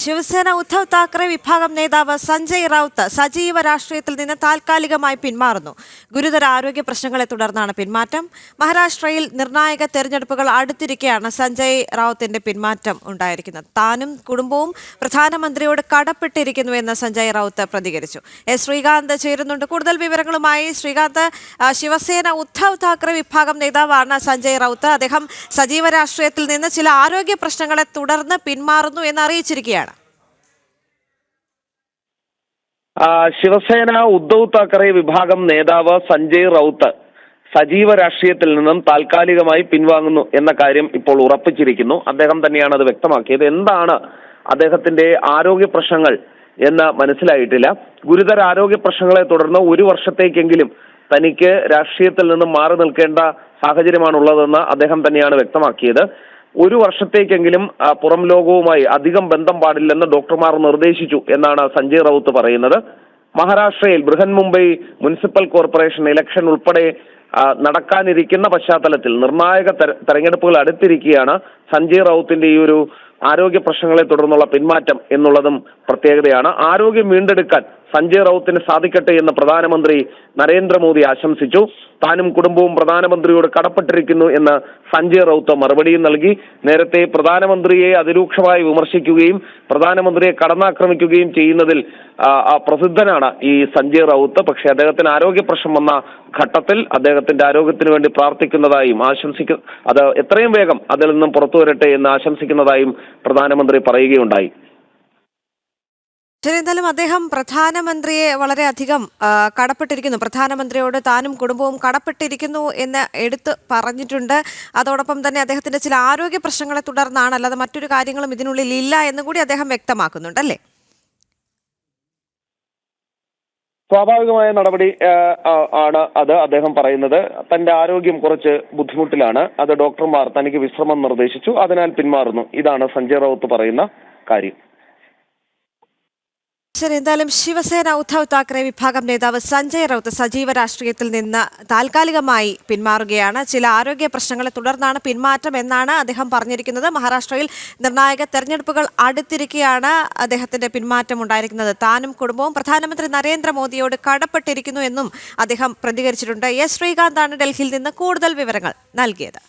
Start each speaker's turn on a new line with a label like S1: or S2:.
S1: ശിവസേന ഉദ്ധവ് താക്കറെ വിഭാഗം നേതാവ് സഞ്ജയ് റൌത്ത് സജീവ രാഷ്ട്രീയത്തിൽ നിന്ന് താൽക്കാലികമായി പിന്മാറുന്നു. ഗുരുതര ആരോഗ്യ പ്രശ്നങ്ങളെ തുടർന്നാണ് പിന്മാറ്റം. മഹാരാഷ്ട്രയിൽ നിർണായക തെരഞ്ഞെടുപ്പുകൾ അടുത്തിരിക്കെയാണ് സഞ്ജയ് റൌത്തിന്റെ പിന്മാറ്റം ഉണ്ടായിരിക്കുന്നത്. താനും കുടുംബവും പ്രധാനമന്ത്രിയോട് കടപ്പെട്ടിരിക്കുന്നുവെന്ന് സഞ്ജയ് റൌത്ത് പ്രതികരിച്ചു. ശ്രീകാന്ത് ചേരുന്നുണ്ട് കൂടുതൽ വിവരങ്ങളുമായി. ശ്രീകാന്ത്, ശിവസേന ഉദ്ധവ് താക്കറെ വിഭാഗം നേതാവാണ് സഞ്ജയ് റൌത്ത്. അദ്ദേഹം സജീവ രാഷ്ട്രീയത്തിൽ നിന്ന് ചില ആരോഗ്യ പ്രശ്നങ്ങളെ തുടർന്ന് പിന്മാറുന്നു എന്ന് അറിയിച്ചിരിക്കുകയാണ്.
S2: ശിവസേന ഉദ്ധവ് താക്കറെ വിഭാഗം നേതാവ് സഞ്ജയ് റൌത്ത് സജീവ രാഷ്ട്രീയത്തിൽ നിന്നും താൽക്കാലികമായി പിൻവാങ്ങുന്നു എന്ന കാര്യം ഇപ്പോൾ ഉറപ്പിച്ചിരിക്കുന്നു. അദ്ദേഹം തന്നെയാണ് അത് വ്യക്തമാക്കിയത്. എന്താണ് അദ്ദേഹത്തിന്റെ ആരോഗ്യ പ്രശ്നങ്ങൾ എന്ന് മനസ്സിലായിട്ടില്ല. ഗുരുതര ആരോഗ്യ പ്രശ്നങ്ങളെ തുടർന്ന് ഒരു വർഷത്തേക്കെങ്കിലും തനിക്ക് രാഷ്ട്രീയത്തിൽ നിന്നും മാറി നിൽക്കേണ്ട സാഹചര്യമാണുള്ളതെന്ന് അദ്ദേഹം തന്നെയാണ് വ്യക്തമാക്കിയത്. ഒരു വർഷത്തേക്കെങ്കിലും പുറം ലോകവുമായി അധികം ബന്ധം പാടില്ലെന്ന് ഡോക്ടർമാർ നിർദ്ദേശിച്ചു എന്നാണ് സഞ്ജയ് റൌത്ത് പറയുന്നത്. മഹാരാഷ്ട്രയിൽ Brihan Mumbai municipal corporation election ഉൾപ്പെടെ നടക്കാനിരിക്കുന്ന പശ്ചാത്തലത്തിൽ നിർണായക തെരഞ്ഞെടുപ്പുകൾ അടുത്തിരിക്കുകയാണ് സഞ്ജയ് റൌത്തിന്റെ ഈ ഒരു ആരോഗ്യ പ്രശ്നങ്ങളെ തുടർന്നുള്ള പിന്മാറ്റം എന്നുള്ളതും പ്രത്യേകതയാണ്. ആരോഗ്യം വീണ്ടെടുക്കാൻ സഞ്ജയ് റൌത്തിന് സാധിക്കട്ടെ എന്ന് പ്രധാനമന്ത്രി നരേന്ദ്രമോദി ആശംസിച്ചു. താനും കുടുംബവും പ്രധാനമന്ത്രിയോട് കടപ്പെട്ടിരിക്കുന്നു എന്ന് സഞ്ജയ് റൌത്ത് മറുപടിയും നൽകി. നേരത്തെ പ്രധാനമന്ത്രിയെ അതിരൂക്ഷമായി വിമർശിക്കുകയും പ്രധാനമന്ത്രിയെ കടന്നാക്രമിക്കുകയും ചെയ്യുന്നതിൽ പ്രസിദ്ധനാണ് ഈ സഞ്ജയ് റൌത്ത്. പക്ഷേ അദ്ദേഹത്തിന് ആരോഗ്യ പ്രശ്നം വന്ന ഘട്ടത്തിൽ അദ്ദേഹത്തിന്റെ ആരോഗ്യത്തിന് വേണ്ടി പ്രാർത്ഥിക്കുന്നതായും അത് എത്രയും വേഗം അതിൽ നിന്നും പുറത്തു വരട്ടെ എന്ന് ആശംസിക്കുന്നതായും പ്രധാനമന്ത്രി പറയുകയുണ്ടായി.
S1: ശരി, എന്തായാലും അദ്ദേഹം പ്രധാനമന്ത്രിയെ വളരെയധികം കടപ്പെട്ടിരിക്കുന്നു, പ്രധാനമന്ത്രിയോട് താനും കുടുംബവും കടപ്പെട്ടിരിക്കുന്നു എന്ന് എടുത്ത് പറഞ്ഞിട്ടുണ്ട്. അതോടൊപ്പം തന്നെ അദ്ദേഹത്തിന്റെ ചില ആരോഗ്യ പ്രശ്നങ്ങളെ തുടർന്നാണ്, അല്ലാതെ മറ്റൊരു കാര്യങ്ങളും ഇതിനുള്ളിൽ ഇല്ല എന്നും കൂടി അദ്ദേഹം വ്യക്തമാക്കുന്നുണ്ട് അല്ലേ?
S2: സ്വാഭാവികമായ നടപടി ആണ് അത്. അദ്ദേഹം പറയുന്നത് തന്റെ ആരോഗ്യം കുറച്ച് ബുദ്ധിമുട്ടിലാണ്, അത് ഡോക്ടർമാർ തനിക്ക് വിശ്രമം നിർദ്ദേശിച്ചു, അതിനാൽ പിന്മാറുന്നു. ഇതാണ് സഞ്ജയ് റൌത്ത് പറയുന്ന കാര്യം.
S1: ശരി, എന്തായാലും ശിവസേന ഉദ്ധവ് താക്കറെ വിഭാഗം നേതാവ് സഞ്ജയ് റൌത്ത് സജീവ രാഷ്ട്രീയത്തിൽ നിന്ന് താൽക്കാലികമായി പിന്മാറുകയാണ്. ചില ആരോഗ്യ പ്രശ്നങ്ങളെ തുടർന്നാണ് പിന്മാറ്റം എന്നാണ് അദ്ദേഹം പറഞ്ഞിരിക്കുന്നത്. മഹാരാഷ്ട്രയിൽ നിർണായക തെരഞ്ഞെടുപ്പുകൾ അടുത്തിരിക്കെയാണ് അദ്ദേഹത്തിന്റെ പിന്മാറ്റം ഉണ്ടായിരിക്കുന്നത്. താനും കുടുംബവും പ്രധാനമന്ത്രി നരേന്ദ്രമോദിയോട് കടപ്പെട്ടിരിക്കുന്നു എന്നും അദ്ദേഹം പ്രതികരിച്ചിട്ടുണ്ട്. ശ്രീകാന്താണ് ഡൽഹിയിൽ നിന്ന് കൂടുതൽ വിവരങ്ങൾ നൽകിയത്.